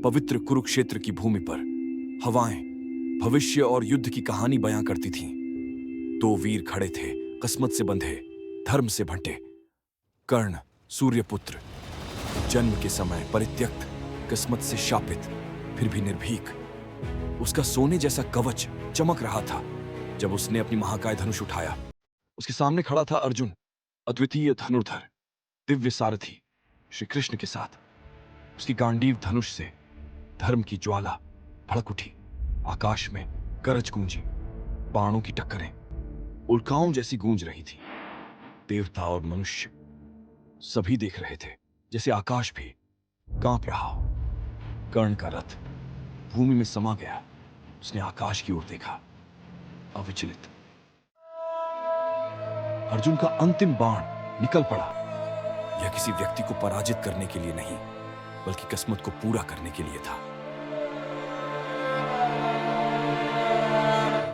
पवित्र कुरुक्षेत्र की भूमि पर हवाएं भविष्य और युद्ध की कहानी बयां करती थीं। दो वीर खड़े थे, किस्मत से बंधे, धर्म से भंटे। कर्ण सूर्यपुत्र, जन्म के समय परित्यक्त, किस्मत से शापित, फिर भी निर्भीक। उसका सोने जैसा कवच चमक रहा था जब उसने अपनी महाकाय धनुष उठाया। उसके सामने खड़ा था अर्जुन, अद्वितीय धनुर्धर, दिव्य सारथी श्री कृष्ण के साथ। उसकी गांडीव धनुष से धर्म की ज्वाला भड़क उठी। आकाश में गरज गूंजी, बाणों की टक्करें उल्काओं जैसी गूंज रही थी। देवता और मनुष्य सभी देख रहे थे, जैसे आकाश भी कांप रहा हो। कर्ण का रथ भूमि में समा गया। उसने आकाश की ओर देखा, अविचलित। अर्जुन का अंतिम बाण निकल पड़ा। यह किसी व्यक्ति को पराजित करने के लिए नहीं, बल्कि किस्मत को पूरा करने के लिए था।